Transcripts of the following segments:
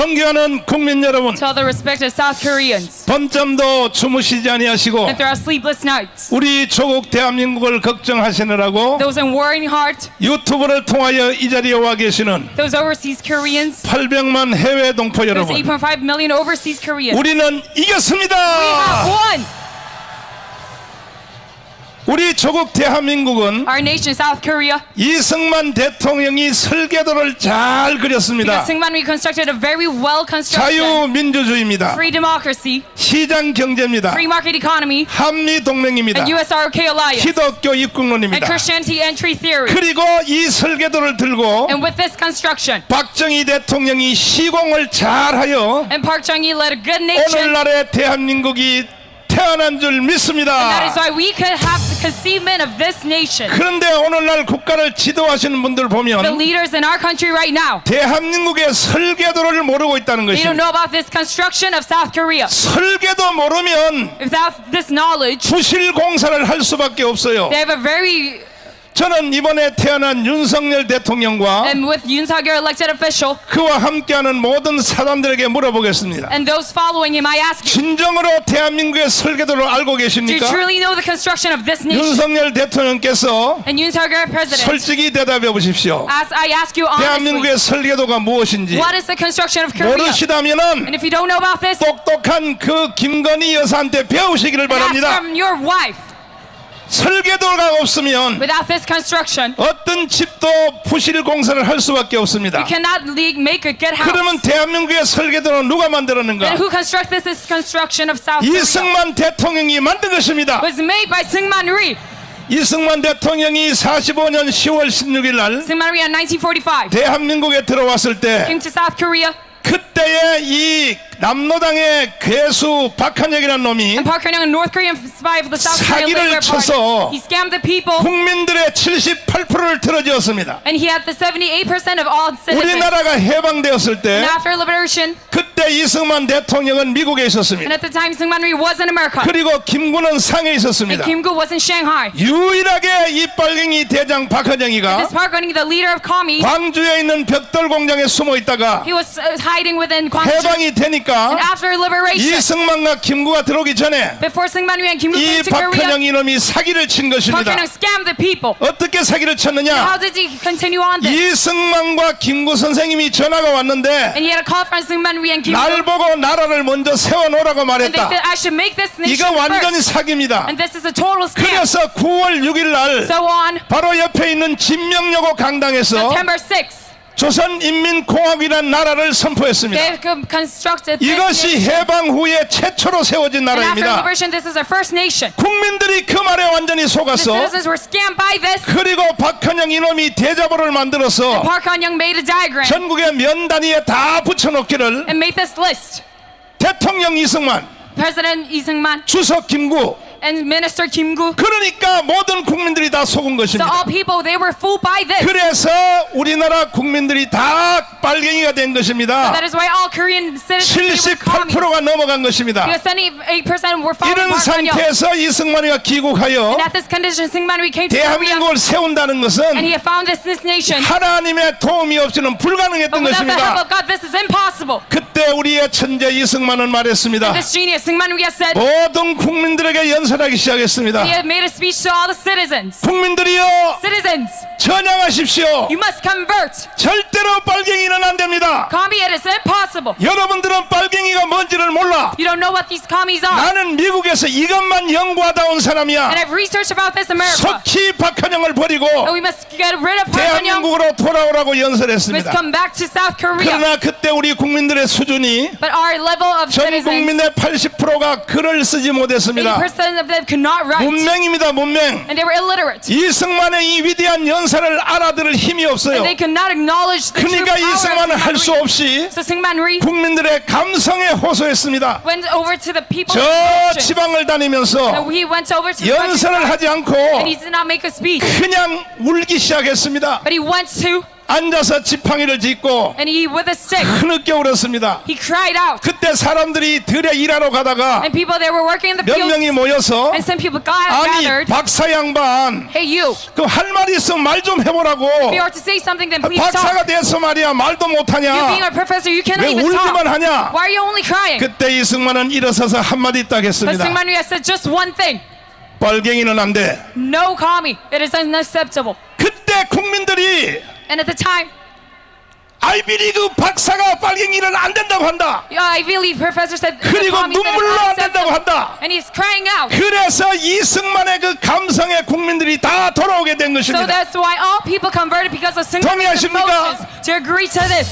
존경하는 국민 여러분, To all the respected South Koreans, 밤잠도 주무시지 아니하시고 and throughout sleepless nights, 우리 조국 대한민국을 걱정하시느라고 those in warring heart, 유튜브를 통하여 이 자리에 와 계시는 those overseas Koreans, 800만 해외 동포 those 여러분, 8.5 million overseas Koreans. 우리는 이겼습니다. We have won. 우리 조국 대한민국은 Our nation, South Korea, 이승만 대통령이 설계도를 잘 그렸습니다. because Syngman reconstructed a very well constructed 자유민주주의입니다. free democracy, 시장 경제입니다. free market economy, 한미 동맹입니다. and USRK alliance, 기독교 and 입국론입니다. Christianity entry theory. 그리고 이 설계도를 들고 And with this construction, 박정희 대통령이 시공을 잘하여 and Park Chung-hee led a good nation, 오늘날의 대한민국이 태어난 줄 and that 믿습니다. is why we could have the conceivement of this nation. 그런데 오늘날 국가를 지도하시는 분들 The 보면 leaders in our country right now, 대한민국의 설계도를 모르고 있다는 they don't 것입니다. know about this construction of South Korea. 설계도 모르면 Without this knowledge, 부실 공사를 할 수밖에 없어요. they have a very, 저는 이번에 태어난 윤석열 대통령과 and with Yoon Suk-yeol elected official, 그와 함께하는 모든 사람들에게 물어보겠습니다. and those following him, I ask you, 진정으로 대한민국의 설계도를 알고 do you 계십니까? truly know the construction of this nation? 윤석열 대통령께서 And Yoon Suk-yeol president, 솔직히 대답해 보십시오. I ask you honestly, 대한민국의 설계도가 무엇인지 what is the construction of Korea? 모르시다면은 And if you don't know about this, 똑똑한 그 김건희 여사한테 배우시기를 ask 바랍니다. from your wife. 설계도가 없으면 Without this construction, 어떤 집도 부실 공사를 할 수밖에 없습니다. you cannot make a good house. 그러면 대한민국의 설계도는 누가 만들었는가? Then who constructed this construction of South Korea? 이승만 대통령이 만든 것입니다. Was made by Syngman Rhee. 이승만 대통령이 45년 10월 16일 날 Syngman Rhee in 1945 대한민국에 들어왔을 때 came to South Korea, 그때의 이 남로당의 괴수 박한혁이라는 놈이 and Park Geun-hye, a North Korean spy of the South Korean 사기를 Labor 쳐서 Party, he scammed the people, 국민들의 78%를 틀어지었습니다. and he had the 78% of all citizens. 우리나라가 해방되었을 때 And after liberation, 그때 이승만 대통령은 미국에 and 있었습니다. at the time Syngman Rhee was in America, 그리고 김구는 상해에 and 있었습니다. Kim Gu was in Shanghai. 유일하게 이 빨갱이 대장 박한영이가 This Park Geun-hye, the leader of Komi, 광주에 있는 벽돌 공장에 숨어 있다가 he was hiding within Gwangju. 해방이 And 되니까 after liberation, 이승만과 김구가 들어오기 전에 before Syngman Rhee and Kim Gu 이 came to Korea, 박한영 이놈이 사기를 친 Park 것입니다. Geun-hye scammed the people. 어떻게 사기를 쳤느냐? How did he continue on this? 이승만과 김구 선생님이 전화가 왔는데 And he had a call from Syngman Rhee and Kim 날 Gu, 보고 나라를 먼저 세워놓으라고 and they 말했다. said I should make this nation 이거 완전히 first. 사기입니다. And this is a total scam. 그래서 9월 6일 날 So on 바로 옆에 있는 진명여고 강당에서 September 6th, 조선인민공화국이라는 나라를 선포했습니다. they constructed this 이것이 nation. 해방 후에 최초로 세워진 And after 나라입니다. liberation, this is our first nation. 국민들이 그 말에 완전히 The 속았어. citizens were scammed by this. 그리고 박한영 이놈이 대자보를 만들어서 Park Geun-hye made a diagram 전국의 면 단위에 다 붙여놓기를 and made this list. 대통령 이승만, President Lee Seung-man 주석 김구, and Minister Kim Gu. 그러니까 모든 국민들이 다 속은 So 것입니다. all people, they were fooled by this. 그래서 우리나라 국민들이 다 빨갱이가 된 것입니다. That is why all Korean citizens, they were communists. 78%가 넘어간 것입니다. Because 78% were following 이런 Park Geun-hye. 상태에서 이승만이가 귀국하여 And at this condition, Syngman Rhee came to Korea, 대한민국을 세운다는 and 것은 he had founded this nation. 하나님의 도움이 없이는 But 불가능했던 without the help 것입니다. of God, this is impossible. 그때 우리의 천재 이승만은 말했습니다. This genius, Syngman Rhee, has said, 모든 국민들에게 연설하기 시작했습니다. he had made a speech to all the citizens. 국민들이여 Citizens, 전향하십시오. you must convert. 절대로 빨갱이는 안 됩니다. Commie, it is impossible. 여러분들은 빨갱이가 뭔지를 몰라. You don't know what these commies are. 나는 미국에서 이것만 연구하다 온 사람이야. And I've researched about this in America. 속히 박한영을 버리고 And we must get rid of Park Geun-hye. 대한민국으로 돌아오라고 We must 연설했습니다. come back to South Korea. 그러나 그때 우리 국민들의 수준이 But our level of 전 citizens, 국민의 80%가 글을 쓰지 못했습니다. 80% of them could not write. 문맹입니다, 문맹. And they were illiterate. 이승만의 이 위대한 연설을 알아들을 힘이 없어요. And they could not acknowledge the true 그러니까 power of 이승만은 할 Syngman 수 Rhee. 없이 So Syngman Rhee 국민들의 감성에 호소했습니다. went over to the people. 저 So 지방을 다니면서 he went over to the 연설을 countryside, 하지 않고 and he did not make a speech. 그냥 울기 시작했습니다. But he went to 앉아서 지팡이를 짚고 and he with a stick, 흐느껴 울었습니다. he cried out. 그때 사람들이 들에 일하러 가다가 And people that were working in the 몇 fields, 명이 모여서 and some people 아니 gathered. 박사 양반 Hey you, 그 할 말이 있으면 말 좀 해보라고. if you are to say something, then please 박사가 talk. 돼서 말이야 말도 You being 못하냐. a professor, you cannot 왜 even 울기만 talk. 하냐. Why are you only crying? 그때 이승만은 일어서서 한마디 딱 But 했습니다. Syngman Rhee has said just one thing. 빨갱이는 안 돼. No commie. It is unacceptable. 그때 국민들이 And at the time, 아이비리그 박사가 빨갱이는 안 된다고 한다. Ivy League professor said the 그리고 commies that 눈물로 is 안 된다고 unacceptable. 한다. And he's crying out. 그래서 이승만의 그 감성에 국민들이 다 돌아오게 된 So 것입니다. that's why all people converted because of Syngman Rhee's 동의하십니까? emotions. To agree to this.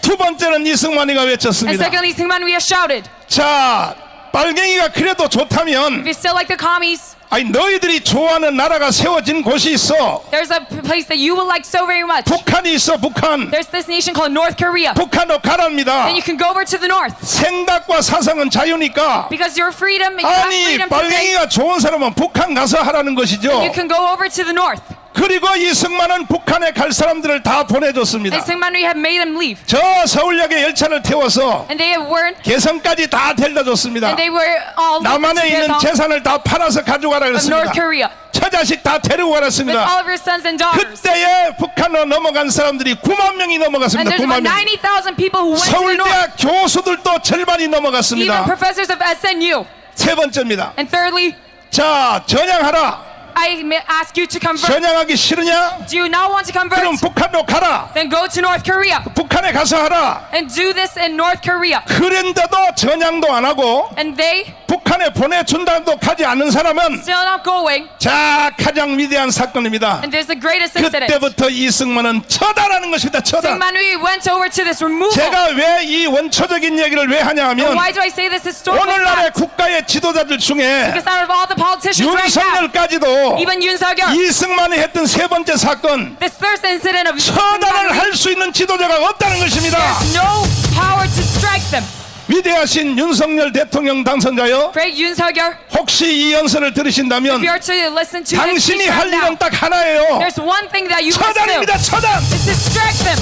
두 번째는 이승만이가 And 외쳤습니다. secondly, Syngman Rhee has shouted, 자, 빨갱이가 그래도 좋다면 if you still like the commies, 아니 너희들이 좋아하는 나라가 세워진 곳이 있어. there's a place that you will like so very much. 북한이 있어. 북한. There's this nation called North Korea. 북한으로 가랍니다. And you can go over to the north. 생각과 사상은 자유니까. Because your freedom, you have 아니 freedom to think. 빨갱이가 좋은 사람은 북한 가서 하라는 것이죠. You can go over to the north. 그리고 이승만은 북한에 갈 사람들을 다 보내줬습니다. And Syngman Rhee had made them leave. 저 서울역에 열차를 태워서 And they weren't, 개성까지 다 데려다 줬습니다. and they were all 남한에 있는 of 재산을 다 팔아서 가져가라 North 그랬습니다. Korea. 처자식 다 데리고 With 가랬습니다. all of your sons and daughters. 그때에 북한으로 넘어간 사람들이 9만 명이 And 넘어갔습니다. there's 9만 about 명. 90,000 people who went to the north. 서울대학 교수들도 절반이 Even 넘어갔습니다. professors of SNU. 세 번째입니다. And thirdly, 자, 전향하라. I may ask you to convert. 전향하기 싫으냐? Do you not want to 그럼 convert? 북한으로 가라. Then go to North Korea 북한에 가서 하라. and do this in North Korea. 그런데도 전향도 안 하고 And they 북한에 보내준다도 가지 않는 사람은 still not going. 자, 가장 위대한 사건입니다. And there's the greatest incident. 그때부터 이승만은 처단하는 것입니다. 처단. Syngman Rhee went over to this removal. 제가 왜 이 원초적인 얘기를 왜 하냐 하면 Why do I say this historical 오늘날의 fact? 국가의 지도자들 중에 Because out of all the politicians right now, 윤석열까지도 even Yoon Suk-yeol, 이승만이 했던 세 번째 사건 this first incident of 처단을 할 수 있는 지도자가 없다는 것입니다. there's no power to strike them. 위대하신 윤석열 대통령 당선자여, Great Yoon Suk-yeol, 혹시 이 연설을 들으신다면 if you're to listen to this 당신이 speech 할 right now, 일은 딱 하나예요. there's one thing that you must do. 처단입니다. 처단. Is distract them.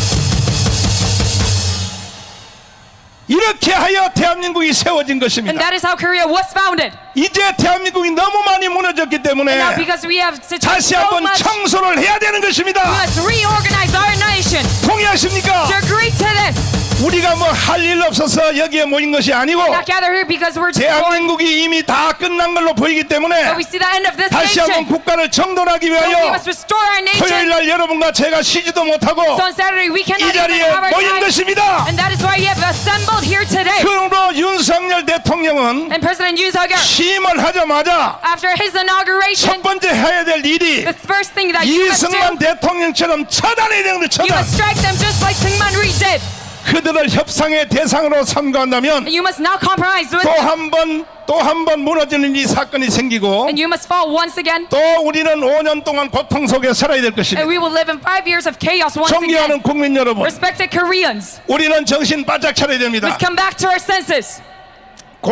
이렇게 하여 대한민국이 세워진 And 것입니다. that is how Korea was founded. 이제 대한민국이 너무 많이 무너졌기 And now 때문에 because we have 다시 so 한번 much, 청소를 해야 되는 we 것입니다. must reorganize our nation. 동의하십니까? To agree to this. 우리가 뭐 할 일 없어서 여기에 모인 것이 아니고 Not gather here because we're just bored, 대한민국이 이미 다 끝난 걸로 보이기 때문에 but we see the end of this 다시 한번 nation. 국가를 정돈하기 So we 위하여 must restore our 토요일 nation. 날 여러분과 제가 쉬지도 못하고 So on Saturday we 이 cannot even 자리에 have our 모인 time. 것입니다. And that is why you have assembled here today. 그러므로 윤석열 대통령은 And President Yoon Suk-yeol, 취임을 하자마자 after his inauguration, 첫 번째 해야 될 일이 the first thing that you must do, 이승만 대통령처럼 처단해야 되는데 you 처단. must strike them just like Syngman Rhee did. 그들을 협상의 대상으로 삼가한다면 And you must not compromise with 또 them. 한 번 무너지는 이 사건이 생기고 And you must fall once again. 또 우리는 5년 동안 고통 속에 살아야 될 것입니다. And we will live in 5 years of chaos once again. 존경하는 국민 여러분, Respected Koreans, 우리는 정신 바짝 차려야 됩니다. let's come back to our senses.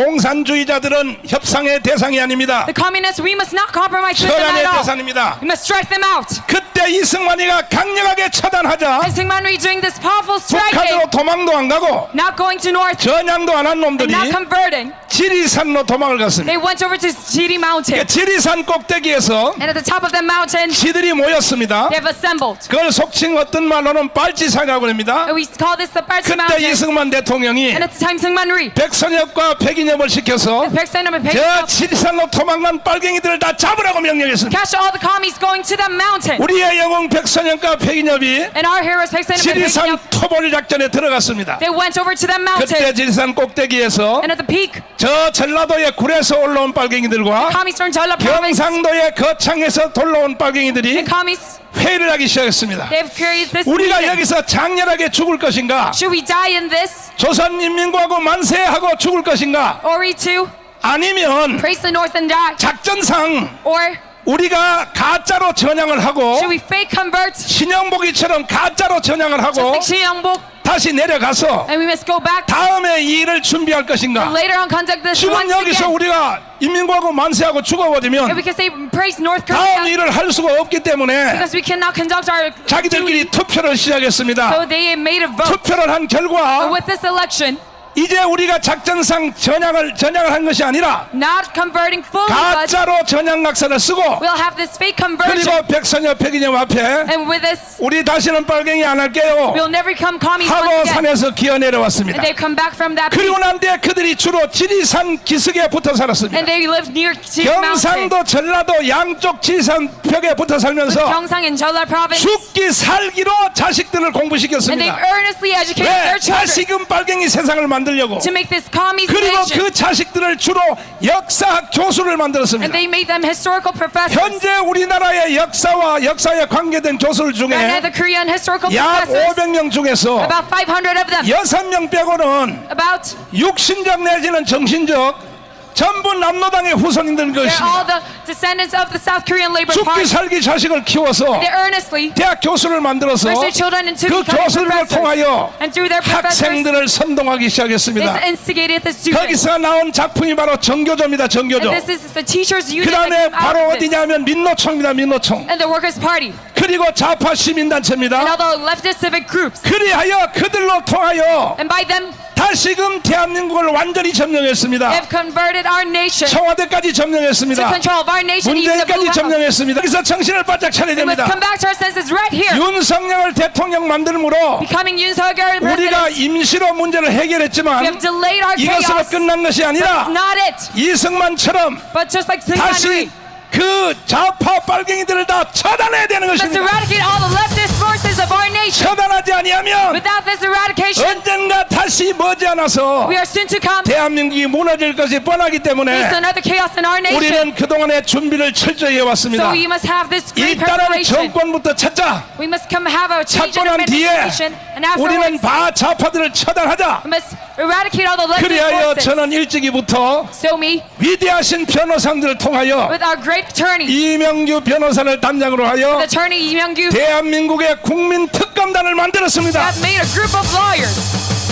공산주의자들은 협상의 대상이 아닙니다. The communists, we must not compromise with them 처단의 at all. 대상입니다. We must strike them out. 그때 이승만이가 강력하게 처단하자 And Syngman Rhee doing this powerful striking, 북한으로 도망도 안 가고 not going to north, 전향도 안 한 and 놈들이 not converting, 지리산로 도망을 갔습니다. they went over to Chiri Mountain. 지리산 꼭대기에서 And at the top of the mountain, 지들이 모였습니다. they have assembled. 그걸 속칭 어떤 말로는 빨치산이라고 합니다. And we call this the Parsi 그때 Mountain. 이승만 대통령이 And at the time, Syngman Rhee, 백선엽과 백인엽을 시켜서 Paeksan and 저 Paeksan, 지리산로 도망간 빨갱이들을 다 잡으라고 명령했습니다. catch all the commies going to that mountain. 우리의 영웅 백선엽과 백인엽이 And our heroes, Paeksan and 지리산 Paeksan, 토벌 작전에 들어갔습니다. they went over to that 그때 mountain. 지리산 꼭대기에서 And at the peak, 저 전라도의 굴에서 올라온 빨갱이들과 commies from Jeolla province 경상도의 거창에서 돌아온 빨갱이들이 and commies, 회의를 하기 시작했습니다. they've created this 우리가 meeting. 여기서 장렬하게 죽을 것인가? Should we die in this, 조선인민공화국 만세하고 죽을 것인가? or we too 아니면 praise the north and die, 작전상 or 우리가 가짜로 전향을 하고 should we fake convert, 신영복이처럼 가짜로 전향을 just 하고 like Shin Young-bok, 다시 내려가서 and we must go back 다음에 이 일을 준비할 것인가? later on conduct this 지금 once 여기서 again. 우리가 인민공화국 만세하고 And 죽어버리면 we can say praise North 다음 Korea 일을 할 수가 없기 때문에 because we cannot conduct our duty. 자기들끼리 투표를 시작했습니다. So they made a vote. 투표를 한 결과 With this election, 이제 우리가 작전상 전향을 한 것이 아니라 not converting fully, but 가짜로 전향각서를 쓰고 we'll have this fake conversion. 그리고 백선엽 백인영 앞에 And with this, 우리 다시는 빨갱이 안 할게요 we'll never become commies 하고 once again. 산에서 기어 내려왔습니다. And they come back from that 그리고 peak, 난 뒤에 그들이 주로 지리산 기슭에 붙어 살았습니다. and they live near Chief Mountain. 경상도 전라도 양쪽 지리산 벽에 붙어 살면서 Gyeongsang and Jeolla province, 죽기 살기로 자식들을 and they've 공부시켰습니다. earnestly educated 왜? their children 다시금 빨갱이 세상을 만들려고. to make this commies 그리고 nation. 그 자식들을 주로 역사학 교수를 만들었습니다. And they made them historical professors. 현재 우리나라의 역사와 역사에 관계된 교수들 And 중에 the Korean historical 약 professors, 500명 중에서 about 500 of them, 6명 빼고는 about 육신적 내지는 정신적 전부 남노당의 후손인들인 they're 것입니다. all the descendants of the South Korean Labor 죽기 Party. 살기 자식을 키워서 They earnestly 대학 교수를 만들어서 raise their children into 그 becoming 교수들을 professors. 통하여 And through their professors, 학생들을 선동하기 this 시작했습니다. instigated the students. 거기서 나온 작품이 바로 정교조입니다. 정교조. And this is the teachers' 그 union that 다음에 came out 바로 of this. 어디냐면 민노총입니다. 민노총. And the Workers' Party. 그리고 좌파 And 시민단체입니다. all the leftist civic groups. 그리하여 그들로 통하여 And by them, 다시금 대한민국을 완전히 they 점령했습니다. have converted our nation to 청와대까지 점령했습니다. control of our nation, even the Blue 문재인까지 House. 점령했습니다. 그래서 정신을 바짝 차려야 We must 됩니다. come back to our senses right here. 윤석열 대통령 만들므로 Becoming Yoon Suk-yeol 우리가 president. 임시로 문제를 We 해결했지만 have delayed our 이것으로 chaos. 끝난 것이 아니라 It's not it. 이승만처럼 But just like 다시 Syngman, 그 좌파 빨갱이들을 다 처단해야 되는 we must 것입니다. eradicate all the leftist forces of our nation. 처단하지 아니하면 Without this eradication, 언젠가 다시 머지않아서 we are soon to come 대한민국이 무너질 것이 뻔하기 face 때문에 another chaos in our nation. 우리는 그동안의 준비를 철저히 해왔습니다. So we must have this great 일단은 preparation. 정권부터 찾자. We must come have a change 찾고 in 난 뒤에 administration, and 우리는 afterwards 바 좌파들을 처단하자. we must eradicate all the leftist 그리하여 forces. 저는 일찍이부터 So me, 위대하신 변호사들을 통하여 with our great attorney, 이명규 변호사를 단장으로 하여 the attorney Lee Myung-gyu, 대한민국의 국민 특검단을 만들었습니다. have made a group of lawyers.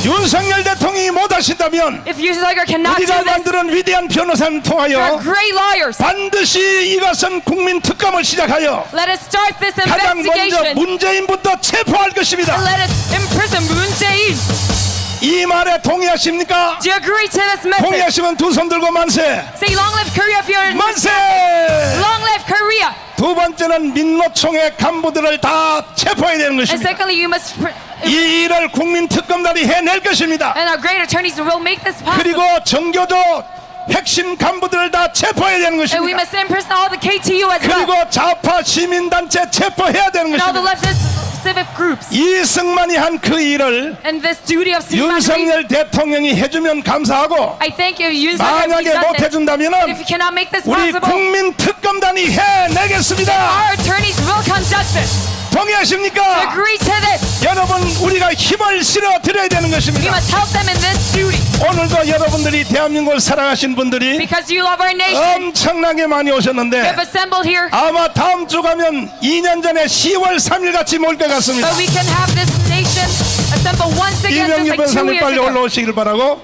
윤석열 대통령이 못하신다면 If Yoon Suk-yeol cannot do 우리가 this, 만드는 위대한 변호사를 there are 통하여 great lawyers. 반드시 이것은 국민 특검을 시작하여 Let us start this 가장 먼저 investigation. 문재인부터 체포할 것입니다. And let us imprison Moon Jae-in. 이 말에 동의하십니까? Do you agree to this message? 동의하시면 두 손 들고 만세! Say long live Korea if you're 만세! long live Korea. 두 번째는 민노총의 간부들을 다 체포해야 되는 And 것입니다. secondly, you must 이 일을 국민 특검단이 해낼 것입니다. and our great attorneys will make this possible. 그리고 정교조 핵심 간부들을 다 체포해야 되는 And we 것입니다. must imprison all the KTU as well. 그리고 좌파 시민단체 체포해야 되는 And all the 것입니다. leftist civic groups. 이승만이 한 그 일을 And this duty of Syngman, 윤석열 대통령이 해주면 감사하고 I thank you, Yoon Suk-yeol, if he 만약에 does it. 못해준다면 If you cannot make this 우리 possible, 국민 특검단이 해내겠습니다. our attorneys will conduct this. 동의하십니까? Agree to this. 여러분 우리가 힘을 실어 드려야 되는 We 것입니다. must help them in this duty. 오늘도 여러분들이 대한민국을 사랑하신 분들이 Because you love our nation. 엄청나게 많이 You 오셨는데 have assembled here. 아마 다음 주 가면 2년 전에 10월 3일 같이 모일 것 같습니다. But we can have this nation assemble once again just 이명규 like 2 변호사님 years 빨리 ago. 올라오시길 바라고.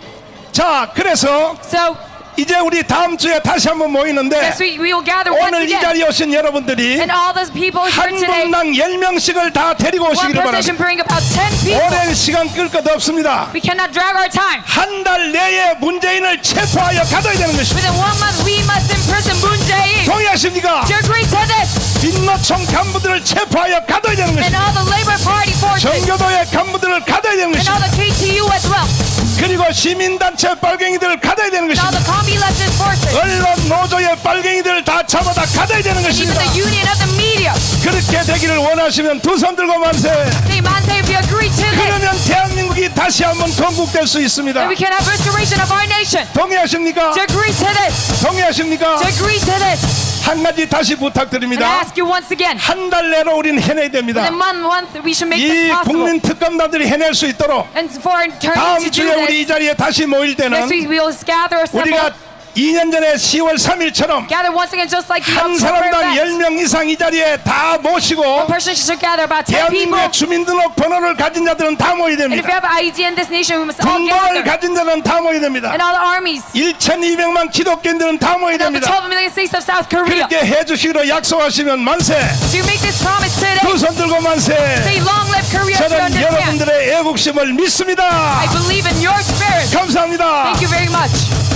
자, 그래서 So, 이제 우리 다음 주에 다시 한번 모이는데 yes, we will gather once 오늘 이 again. 자리에 오신 여러분들이 And all those people here 한 today, 분당 10명씩을 다 데리고 one 오시기를 procession 바랍니다. bring about 10 people. 오랜 시간 끌 것 없습니다. We cannot drag our time. 한 달 내에 문재인을 체포하여 가둬야 되는 것입니다. Within 1 month, we must imprison Moon Jae-in. 동의하십니까? Do you agree to this? 민노총 간부들을 체포하여 가둬야 되는 And 것입니다. all the Labor Party forces. 정교도의 간부들을 가둬야 되는 And all 것입니다. the KTU as well. 그리고 시민단체 빨갱이들을 가둬야 되는 And all 것입니다. the commie leftist forces. 언론 노조의 빨갱이들을 다 잡아다 가둬야 되는 Even 것입니다. the union of the media. 그렇게 되기를 원하시면 두 손 들고 만세. Say, man, say if you agree to this, 그러면 대한민국이 다시 한번 건국될 수 있습니다. then we can have restoration of our nation. 동의하십니까? Do you agree to this? 동의하십니까? Do you agree to this? 한 가지 다시 And I 부탁드립니다. ask you once again. 한 달 내로 우리는 해내야 됩니다. Within 1 month, we should make 이 this possible. 국민 특검단들이 해낼 수 있도록 And for 다음 attorneys to do 주에 우리 이 this, 자리에 다시 모일 때는 next week we will gather, assemble, 우리가 2년 전에 10월 3일처럼 gather once again just like the 한 October 사람당 event. 10명 이상 이 자리에 다 모시고 A person should gather about 10 people. 대한민국의 주민등록 번호를 가진 자들은 다 모여야 And if you 됩니다. have ID in this nation, we must all 군번을 gather. 가진 자들은 다 모여야 됩니다. And all the armies. 1200만 기독교인들은 다 모여야 And all the 됩니다. 12 million states of South Korea. 그렇게 해주시기로 약속하시면 만세. So you make this promise today. 두 손 들고 만세. Say long live Korea. To 저는 understand. 여러분들의 애국심을 믿습니다. I believe in your spirit. 감사합니다. Thank you very much.